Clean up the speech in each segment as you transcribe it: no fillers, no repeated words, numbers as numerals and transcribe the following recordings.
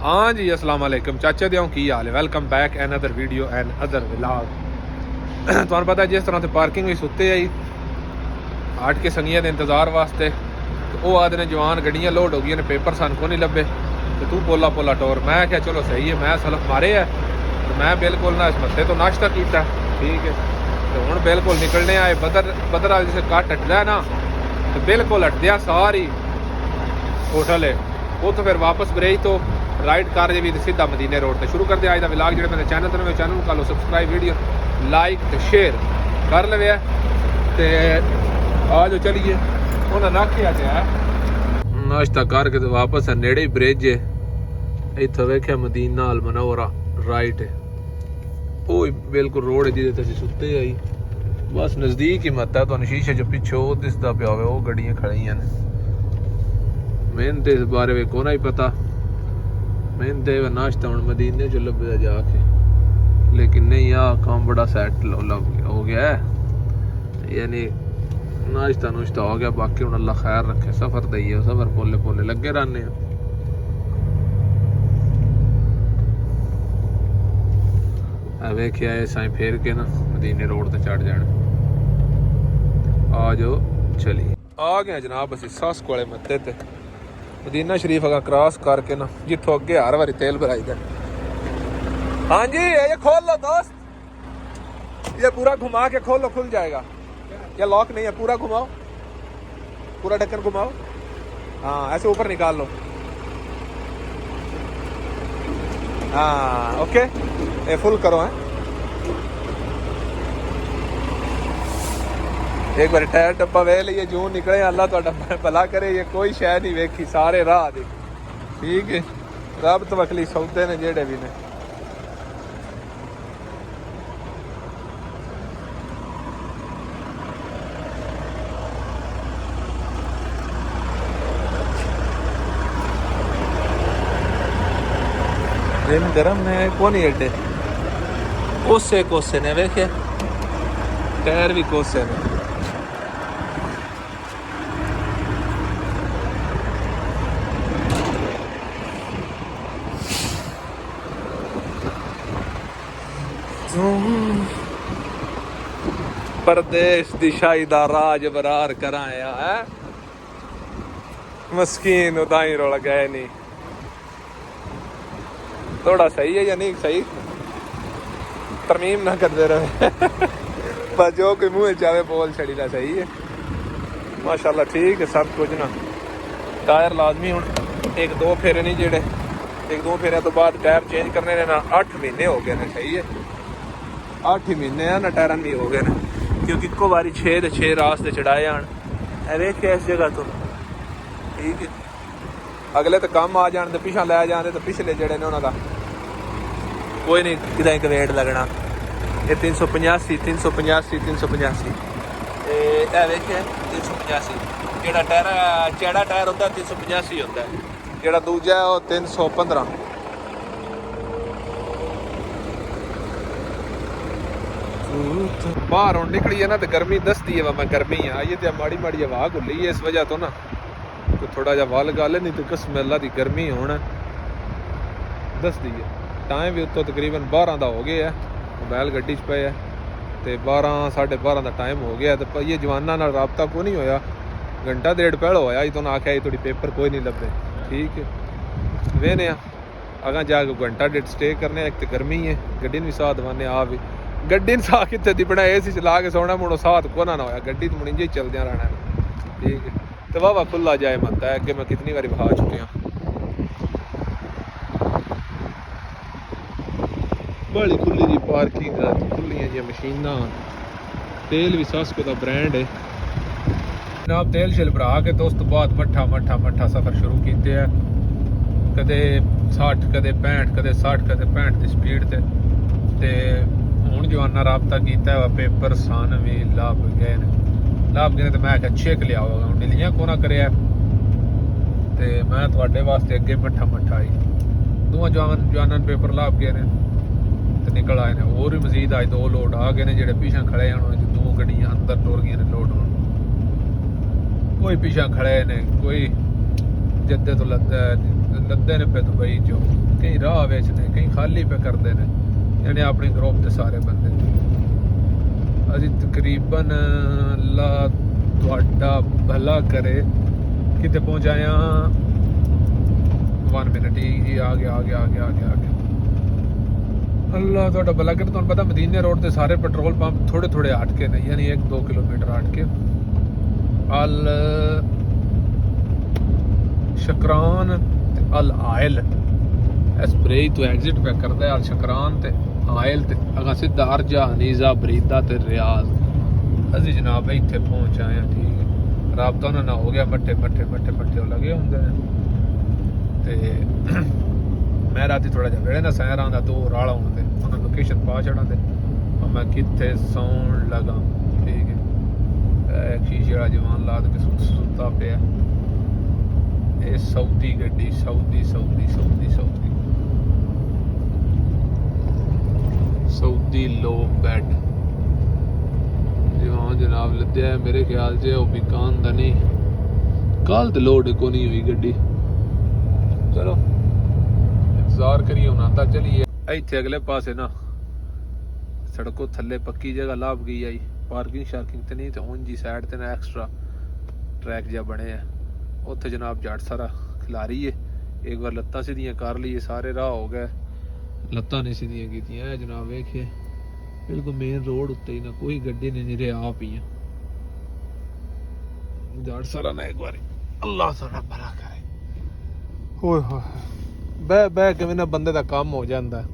हाँ जी अस्सलाम वालेकुम चाचा दियां की हाल है। Welcome back another video and other vlog. तुहानू पता जिस तरह से पार्किंग में सुते आई हट के संगिया के इंतजार वास्ते वो आदि ने जवान गड्डियां लोड हो गई ने पेपर सन को नहीं लभे तो तू पोला पोला टोर। मैं क्या चलो सही है मैं सलफ मारे है तो मैं बिल्कुल ना इस मत्थे तो नाश्ता किया ठीक है तो हूँ बिल्कुल निकलने आए बदर वाले जैसे कट हटदा ना तो बिल्कुल हटद्या सारी होटल है वो तो फिर वापस बरेई तो राइट कार जे भी सीधा मदीने रोड से शुरू कर दिया। आज का व्लॉग जो मेरे चैनल तो चैनल कर लो सब्सक्राइब वीडियो लाइक तो शेयर कर लवे ते आ जो चलिए उन्हें नाखिया है नाश्ता करके तो वापस है नेड़े ही ब्रिज है इतना वेख्या मदीना अल मनोरा राइट है वो बिल्कुल रोड है जिसे असीं सुते आई बस नज़दीक ही मत है तो शीशे जो पिछे वो दिसदा पिया होवे वो गड्डियां खड़ियां ने। मैंने तो इस बारे में कोना ही पता मैंने तो नाश्ता हूँ मदीने जो लभदा जाके लेकिन नहीं आ काम बड़ा सैट हो गया है यानी नाश्ता नुश्ता हो गया बाकी हूँ अल्लाह खैर रखे सफर दईए सफर पोले पोले लगे रहने वेखिया साई फेर के ना मदीने रोड से चढ़ जाने आ जाओ चलिए आ गया जनाब असी सस कोले मत्थे ते मदीना शरीफ अगर क्रॉस करके ना जितों अगे हर बारी तेल भराईदा। हाँ जी ये खोल लो दोस्त ये पूरा घुमा के खोलो खुल जाएगा या लॉक नहीं है पूरा घुमाओ पूरा ढक्कन घुमाओ हाँ ऐसे ऊपर निकाल लो हाँ ओके ये फुल करो है एक बार टायर टप्पा वे लिए जून निकले अल्लाह तुहाडा भला करे ये कोई शय नहीं वेखी सारे राह दी ठीक है रब तवक्ली सौदे ने जेड़े भी ने। दिन गरम है कौन ही एडे कोसे कोसे ने वेखे टायर भी कोसे ने परदेश दी शाही दा राज बरार कराया है मस्कीन उदाई रोल गए नहीं थोड़ा सही है या नहीं सही तरमीम ना करते रहे पर जो कोई मुँह चाहे बोल छड़ी ला सही है माशाल्लाह ठीक है सब कुछ ना। टायर लाजमी हूँ एक दो फेरे नहीं जेड़े एक दो फेरे तो बाद टायर चेंज करने ने ना 8 महीने हो गए ने सही है 8 ही महीने है ना टायर भी हो गए ने क्योंकि इको बारी 6 रास्ते चढ़ाए आन वेख के इस जगह तो ठीक है अगले तो कम आ जान तो पिछा लै जाते तो पिछले जड़े ने उन्होंने कोई नहीं कि एक वेट लगना ये 385 385 385 वेखे 385 जोड़ा टायर चैड़ा टायर होता 385 होता है जोड़ा दूजा है वो 315 बाहर हूँ निकली है ना तो गर्मी दसती है मैं गर्मी है ये तो माड़ी माड़ी हवा खुली है इस वजह तो ना तो थोड़ा जा वल गल नहीं तो किस्म अल्लाह की गर्मी होना दसती है। टाइम भी उत्तों तकरीबन 12 का हो गया है मोबाइल गड्डी च पे है तो 12 साढ़े 12 का टाइम हो गया तो ये जवाना रबता को नहीं होया घंटा डेढ़ पहले होया तो आख्या थोड़ी पेपर कोई नहीं लभे ठीक है वेने अगर जाके घंटा डेढ़ स्टे करने एक तो गर्मी है गड्डी भी साह दवाने आ भी गड्डी साह कितने दी बना ए सी चला के सोना मुड़ो साथ को ना होया गड्डी तो मुड़ी जी चलद्या रहना ठीक है तो वाह खुला जाए मत है अगे मैं कितनी बारी बहा चुके हैं बड़ी खुली जी पार्किंग खुली जी मशीना तेल भी सस्को का ब्रांड है जनाब तेल शिल भरा के तो उस तो बाद मट्ठा मट्ठा मट्ठा सफ़र शुरू किए है कदे 60 कदे 65 कदे 60 कदे 65 की स्पीड ते हूँ जवाना रबता किया पेपर सन भी लभ गए तो मैं क्या चेक लिया होगा हूँ डिलियाँ को ना करे तो मैं थोड़े वास्ते अगे मट्ठा मट्ठा आई दोवें जवानों पेपर लभ गए ने तो निकल आए ने और भी मजीद आज 2 लोड आ गए ने जेडे पिछा खड़े हैं 2 गड्डियां अंदर टुर गई ने लोड कोई पिछा खड़े ने कोई जद्दे तो लद्दे ने पे दुबई जो कई राह विच ने, कई खाली पे करते हैं, यानी अपने ग्रुप के सारे बंदे। अभी तकरीबन अल्लाह तुहाडा भला करे किते पहुंचाया 1 मिनट ही जी, आ गया आ गया आ गया आ गया आ गया। अल्लाह तुहाडा भला करे। तुहानू पता मदीने रोड के सारे पेट्रोल पंप थोड़े थोड़े हट के ने, यानी 1-2 किलोमीटर हट के अल शकरान ते अल आयल इस बरेई तो एग्जिट पे करता है। अल शकरान ते आयल ते अगर सीधा अर्जा हनीजा बरीदा ते रियाज। असी जनाब इत्थे पहुंच आए हैं, ठीक है। राबता उन्होंने हो गया, मट्ठे मट्ठे मट्ठे मट्ठे लगे होंगे ते मैं राती थोड़ा जिहा वेड़े ना सैर आंदा तो राला होंदे उन्होंने लोकेशन पा छड़ा दे और मैं कित्थे सौन लगा, ठीक है। एक शीशे वाला जवान लाद के सुता पिया। ये सऊदी गड्डी, Saudi Saudi Saudi Saudi Saudi लो बैड जी। हाँ जनाब लद्या है मेरे ख्याल से वो बीकान दा नहीं, कल तो लोड को नहीं हुई गड्डी। चलो इंतजार करिए हुण आंदा चलिए। इत्थे अगले पासे ना सड़कों थल्ले पक्की जगह लाभ गई आई, पार्किंग शार्किंग तो नहीं, तो उन जी साइड ते ना एक्स्ट्रा ट्रैक जा बने है। उत्थे जनाब जट सारा खिलारी है। एक बार लत्तां सीधियां कर ली, सारे राह हो गए, लत्तां नहीं सीधियां कीतियां जनाब। वेखिए बिल्कुल मेन रोड उत्ते ही ना कोई गड्डी नहीं, निरे आप ही हैं। जट सारा ना एक बार अल्लाह सारा भला करे। होए होए बह बह के ना बंदे का काम हो जाता है।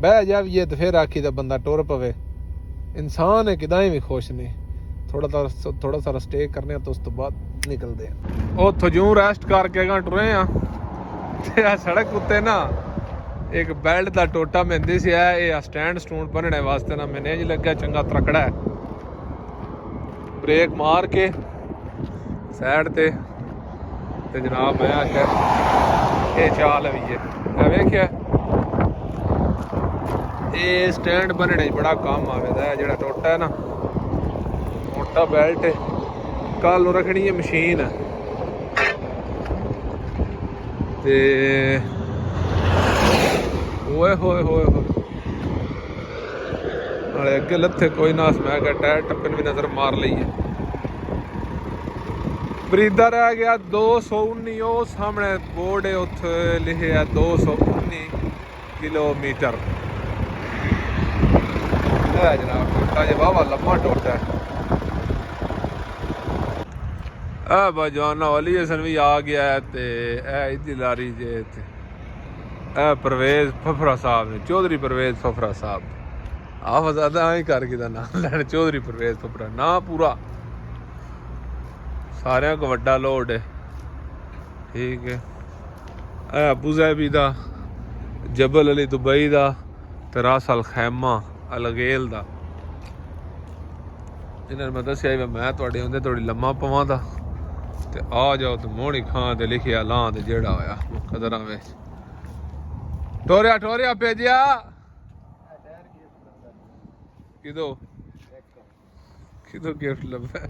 बह जाइए तो फिर आखी दा बंदा टुर पवे। इंसान है किदां भी खुश नहीं, थोड़ा सारा स्टे करने तो उस तो बाद निकलते हैं। उतो जूं रेस्ट करके अगर टुरे आ सड़क उत्ते ना एक बेल्ट का टोटा मिलती सी है। ये स्टैंड स्टूंड बनने वास्ते ना मैंने जी लग्या चंगा तकड़ा है। ब्रेक मार के साइड ते जनाब मैं आख्या ये चाल भी है वेख्या ये स्टैंड बनने बड़ा काम आवेदा है। जो टोटा है ना मोटा बेल्ट है, कल रखनी है मशीन ते होए होए होए होए अगे लथे कोई ना। मैं क्या टायर टप्पन भी नजर मार ली है। बरीदा रह गया 219, वो सामने बोर्ड है उत्थे लिखे है 219 किलोमीटर है जनाब। टोटा जो वाह लम्मा टोटा है। जवाना वाली हसन भी आ गया है ते इदी लारी जे परवेज फफरा साहब ने, चौधरी परवेज फफरा साहब। आप ज्यादा ही करके नाम लैन चौधरी परवेज फफरा ना पूरा सारे को वड्डा लोड है, ठीक है। अबू ज़ैबी दा, जबल अली दुबई दा ते रास अल खैमा अलगेल दा। इन्होंने मैं दसिया मैं थोड़े होंदे थोड़ी लम्मा पवां दा ते आ जाओ तो मोहनी खां ते लिखिया लां ते जेड़ा होया कदरां विच टोरिया टोरिया भेजिया किदो किदो गिफ्ट लब्भा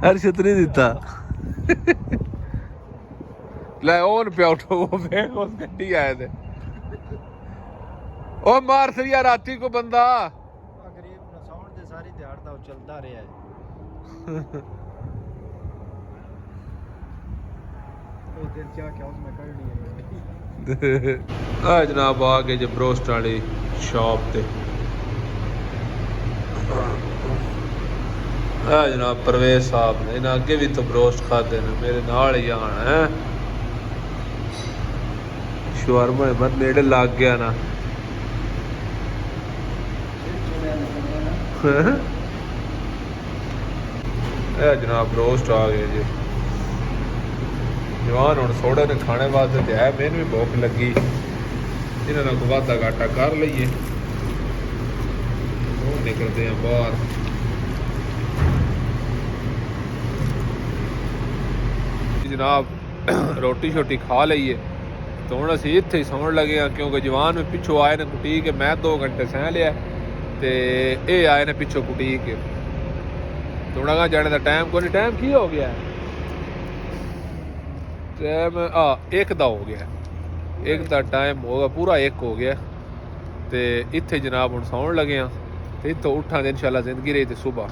हर छतरी दिता ले ओन पे उठो वो फेंक उस गड्डी आए थे ओ मार सरिया राती को बंदा गरीब नसाउंड दे सारी दिहाड़ दा चलदा रहा है। ओ दिन क्या क्या उसमें कर ली आ जनाब आ गए जब ब्रोस्ट वाली शॉप ते। जनाब परवेज साहब ने इन्हें अगे भी तो ब्रोस्ट खाते ने, मेरे नाल ही आना है। शवारमा बस नेड़े लग गया ना। जनाब ब्रोस्ट आ गए जी। जवान हुण सोडे ने खाने वास्ते ते है, मैनू भी भुख लगी। इन्होंने को वादा घाटा कर लीए, निकलते हैं बाहर। जनाब रोटी शोटी खा लीए तो हूँ असी इत्थे ही सौन लगे हाँ, क्योंकि जवान में पिछों आए ने कुटीक के मैं 2 घंटे सह लिया ते ये आए ने पिछों कुटीक के। तो हूँ अगर जाने का टाइम को नहीं, टाइम की हो गया टाइम 1 दा हो गया ਇੱਕ ਦਾ ਟਾਈਮ ਹੋਗਾ ਪੂਰਾ 1 ਹੋ ਗਿਆ ਤੇ ਇੱਥੇ ਜਨਾਬ ਹੁਣ ਸੌਣ ਲੱਗੇ ਆ ਤੇ ਇੱਥੋਂ ਉੱਠਾਂਗੇ ਇਨਸ਼ਾਅੱਲਾ ਜ਼ਿੰਦਗੀ ਰਹੀ ਤੇ ਸੁਬਾ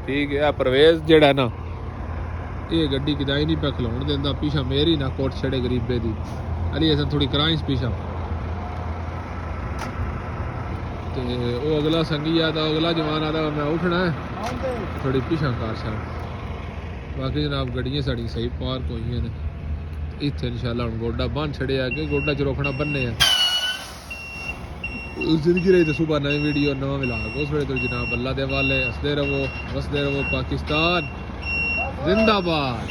ਠੀਕ ਹੈ। ਪਰਵੇਜ਼ ਜਿਹੜਾ ਨਾ ਇਹ ਗੱਡੀ ਕਿਦਾਈ ਨਹੀਂ ਪਿਆ ਖਲਾਉਣ ਦਿੰਦਾ ਪਿਛਾ ਮੇਰੀ ਨਾ ਕੋਟ ਛੜੇ ਗਰੀਬੇ ਦੀ ਅਲੀ ਅਸਾਂ ਥੋੜੀ ਕਰਾਈਸ ਪਿਛਾ ਤੇ ਉਹ ਅਗਲਾ ਸੰਗੀ ਆ ਦਾ ਅਗਲਾ ਜਵਾਨ ਆ ਦਾ ਮੈਂ ਉੱਠਣਾ ਥੋੜੀ ਪਿਛਾ ਕਾਰ ਸਾਹਿਬ ਬਾਕੀ ਜਨਾਬ ਗੱਡੀਆਂ ਸਾਡੀਆਂ ਸਹੀ ਪਾਰਕ ਹੋਈਆਂ ਨੇ ਇੱਥੇ ਇਨਸ਼ਾਅੱਲਾ ਹੁਣ ਗੋਡਾ ਬੰਨ ਛੜਿਆ ਅੱਗੇ ਗੋਡਾ ਚ ਰੋਕਣਾ ਬੰਨੇ ਆ ਜ਼ਿੰਦਗੀ ਰਹੀ ਤੇ ਸੁਬਹ ਨਵੀਂ ਵੀਡੀਓ ਨਵਾਂ ਵਲੌਗ ਉਸ ਵੇਲੇ ਤੋਂ ਜਨਾਬ ਅੱਲਾ ਦੇ ਹਵਾਲੇ ਹੱਸਦੇ ਰਹੋ ਵਸਦੇ ਰਹੋ ਪਾਕਿਸਤਾਨ ਜ਼ਿੰਦਾਬਾਦ।